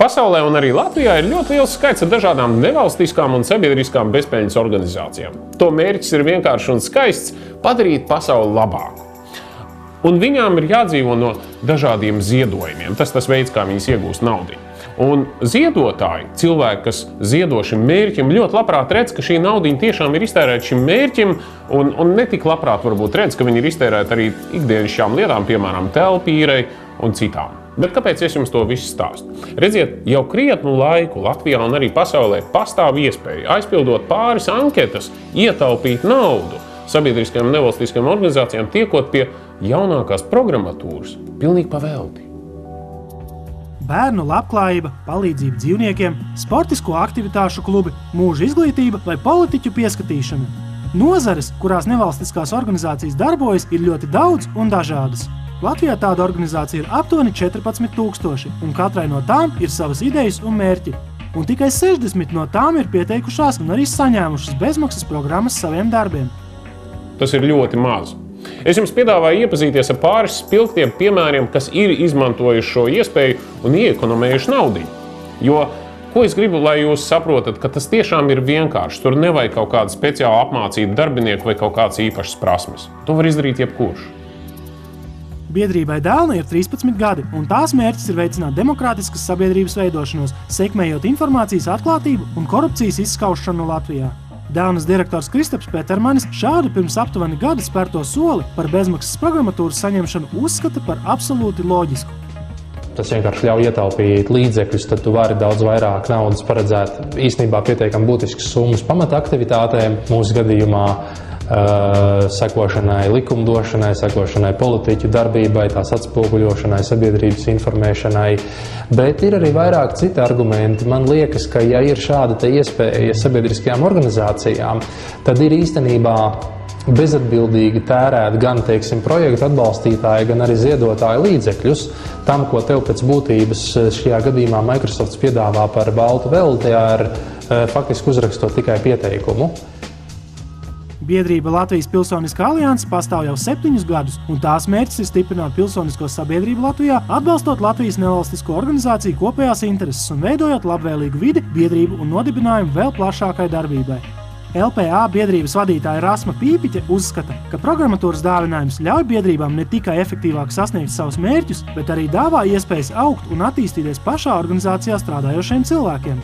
Pasaulē un arī Latvijā ir ļoti liels skaits ar dažādām nevalstiskām un sabiedriskām bezpēļņas organizācijām. To mērķis ir vienkārši un skaists – padarīt pasauli labāku. Un viņām ir jādzīvo no dažādiem ziedojumiem. Tas veids, kā viņas iegūst naudu. Un ziedotāji, cilvēki, kas ziedo šim mērķim, ļoti labprāt redz, ka šī nauda tiešām ir iztērēta šim mērķim, un ne tik labprāt varbūt redz, ka viņi ir iztērēti arī ikdienišķām lietām, piemēram, telpīrei un citām. Bet kāpēc es jums to visu stāstu? Redziet, jau krietnu laiku Latvijā un arī pasaulē pastāv iespēja, aizpildot pāris anketas, ietaupīt naudu sabiedriskajām nevalstiskajām organizācijām, tiekot pie jaunākās programmatūras pilnīgi pavelti. Bērnu labklājība, palīdzība dzīvniekiem, sportisko aktivitāšu klubi, mūža izglītība vai politiķu pieskatīšana. Nozares, kurās nevalstiskās organizācijas darbojas, ir ļoti daudz un dažādas. Latvijā tāda organizācija ir aptuveni 14,000, un katrai no tām ir savas idejas un mērķi. Un tikai 60 no tām ir pieteikušās un arī saņēmušas bezmaksas programmas saviem darbiem. Tas ir ļoti maz. Es jums piedāvāju iepazīties ar pāris spilgtiem piemēriem, kas ir izmantojuši šo iespēju un iekonomējuši naudu. Jo, ko es gribu, lai jūs saprotat, ka tas tiešām ir vienkārši. Tur nevajag kaut kāda speciāla apmācība darbinieku vai kaut kāds īpašas prasmes. To var izdarīt jebkurš. Biedrībai Dēlne ir 13 gadi, un tās mērķis ir veicināt demokrātiskas sabiedrības veidošanos, sekmējot informācijas atklātību un korupcijas izskaušanu Latvijā. Dēlnes direktors Kristaps Petermanis šādu pirms aptuveni gada spērto soli par bezmaksas programmatūras saņemšanu uzskata par absolūti loģisku. Tas vienkārši ļauj ietaupīt līdzekļus, tad tu vari daudz vairāk naudas paredzēt īstenībā pietiekami būtiskas summas pamata aktivitātēm. Mūsu gadījumā sekošanai likumdošanai, sekošanai politiķu darbībai, tās atspoguļošanai, sabiedrības informēšanai. Bet ir arī vairāk citi argumenti. Man liekas, ka ja ir šāda iespēja sabiedriskajām organizācijām, tad ir īstenībā bezatbildīgi tērēt gan, projektu atbalstītāji, gan arī ziedotāju līdzekļus tam, ko tev pēc būtības šajā gadījumā Microsoft piedāvā par baltu velti ar faktiski uzrakstot tikai pieteikumu. Biedrība Latvijas Pilsoniskā alianse pastāv jau 7 gadus, un tās mērķis ir stiprināt pilsonisko sabiedrību Latvijā, atbalstot Latvijas nevalstisko organizāciju kopējās intereses un veidojot labvēlīgu vidi, biedrību un nodibinājumu vēl plašākai darbībai. LPA biedrības vadītāja Rasma Pīpiķe uzskata, ka programmatūras dāvinājums ļauj biedrībām ne tikai efektīvāk sasniegt savus mērķus, bet arī dāvā iespējas augt un attīstīties pašā organizācijā strādājošiem cilvēkiem.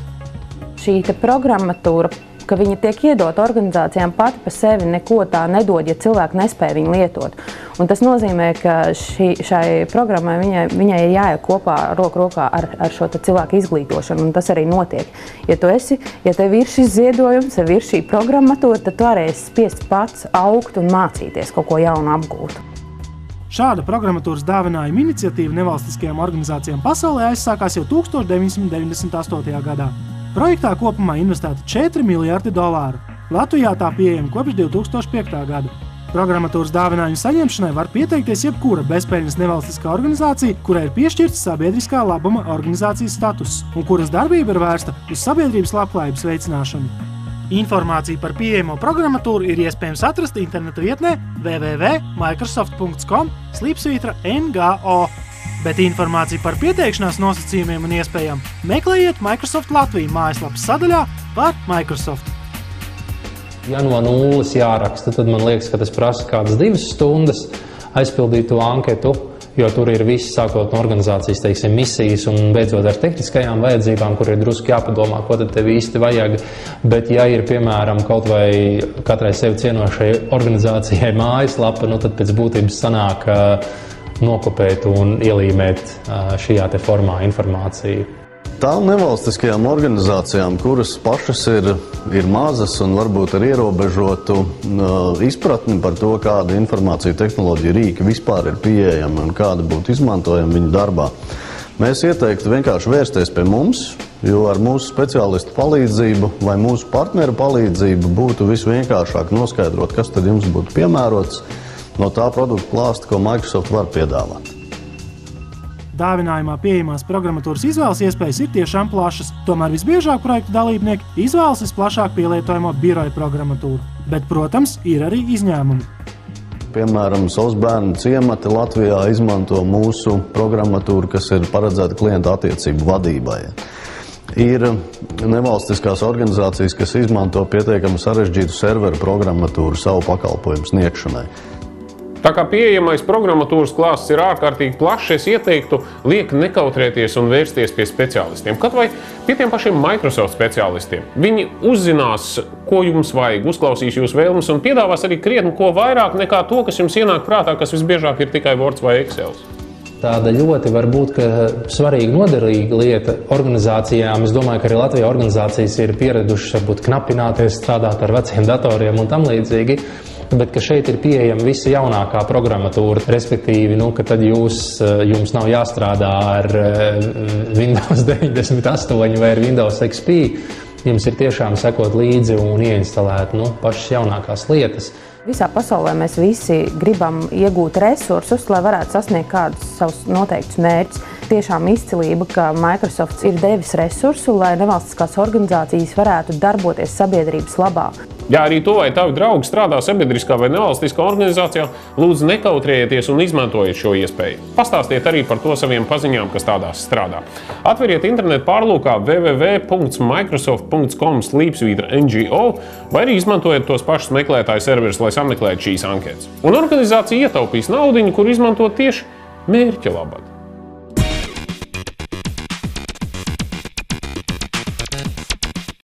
Šī programmatūra, ka viņa tiek iedota organizācijām pati pa sevi neko tā nedod, ja cilvēki nespēja viņu lietot. Un tas nozīmē, ka šai programmai viņai ir jāiet kopā roku rokā ar šo cilvēku izglītošanu, un tas arī notiek. Ja tev ir šis ziedojums, ja ir šī programmatūra, tad tu arī esi spiests pats augt un mācīties kaut ko jaunu apgūt. Šāda programmatūras dāvinājuma iniciatīva nevalstiskajām organizācijām pasaulē aizsākās jau 1998. gadā. Projektā kopumā investēta $4 miljardi. Latvijā tā pieejama kopš 2005. gada. Programmatūras dāvinājumu saņemšanai var pieteikties jebkura bezpēļņas nevalstiskā organizācija, kurai ir piešķirts sabiedriskā labuma organizācijas status un kuras darbība ir vērsta uz sabiedrības labklājības veicināšanu. Informāciju par pieejamo programmatūru ir iespējams atrast interneta vietnē www.microsoft.com/ngo. Bet informāciju par pieteikšanās nosacījumiem un iespējām meklējiet Microsoft Latvija mājaslapas sadaļā par Microsoft. Ja no nulles jāraksta, tad man liekas, ka tas prasa kādas 2 stundas aizpildīt to anketu, jo tur ir viss sākot no organizācijas, misijas un beidzot ar tehniskajām vajadzībām, kur ir drusku jāpadomā, ko tad tev īsti vajag. Bet ja ir, piemēram, kaut vai katrai sevi cienošai organizācijai mājaslapa, tad pēc būtības sanāk nokopēt un ielīmēt šajā formā informāciju. Tām nevalstiskajām organizācijām, kuras pašas ir mazas un varbūt ar ierobežotu izpratni par to, kāda informācija tehnoloģija rīka vispār ir pieejama un kāda būtu izmantojama viņu darbā, mēs ieteiktu vienkārši vērsties pie mums, jo ar mūsu speciālistu palīdzību vai mūsu partneru palīdzību būtu visvienkāršāk noskaidrot, kas tad jums būtu piemērots no tā produktu klāsta, ko Microsoft var piedāvāt. Dāvinājumā pieejamās programmatūras izvēles iespējas ir tiešām plašas, tomēr visbiežāk projektu dalībnieki izvēlas visplašāk pielietojamo biroja programmatūru. Bet, protams, ir arī izņēmumi. Piemēram, Savas bērnu ciemati Latvijā izmanto mūsu programmatūru, kas ir paredzēta klienta attiecību vadībai. Ir nevalstiskās organizācijas, kas izmanto pietiekami sarežģītu serveru programmatūru savu pakalpojumu sniegšanai. Tā kā pieejamais programmatūras klāsts ir ārkārtīgi plašs, es ieteiktu lieki nekautrēties un vērsties pie speciālistiem. Kaut vai pie tiem pašiem Microsoft speciālistiem. Viņi uzzinās, ko jums vajag, uzklausīs jūsu vēlmes un piedāvās arī krietni ko vairāk nekā to, kas jums ienāk prātā, kas visbiežāk ir tikai Words vai Excel. Tāda ļoti varbūt svarīga, noderīga lieta organizācijām. Es domāju, ka arī Latvijā organizācijas ir pieradušas varbūt knapināties, strādāt ar veciem datoriem un tam līdzīgi. Bet ka šeit ir pieejama visa jaunākā programmatūra, respektīvi, ka tad jums nav jāstrādā ar Windows 98 vai ar Windows XP, jums ir tiešām sekot līdzi un ieinstalēt pašas jaunākās lietas. Visā pasaulē mēs visi gribam iegūt resursus, lai varētu sasniegt kādus savus noteiktus mērķus. Tiešām izcilība, ka Microsoft ir devis resursu, lai nevalstiskās organizācijas varētu darboties sabiedrības labā. Ja arī to vai tavi draugi strādā sabiedriskā vai nevalstiskā organizācijā, lūdzu nekautrējieties un izmantojiet šo iespēju. Pastāstiet arī par to saviem paziņām, kas tādās strādā. Atveriet internetu pārlūkā www.microsoft.com/ngo vai arī izmantojiet tos pašus meklētāju serverus, lai sameklētu šīs anketas. Un organizācija ietaupīs naudiņu, kur izmantot tieši mērķa labad.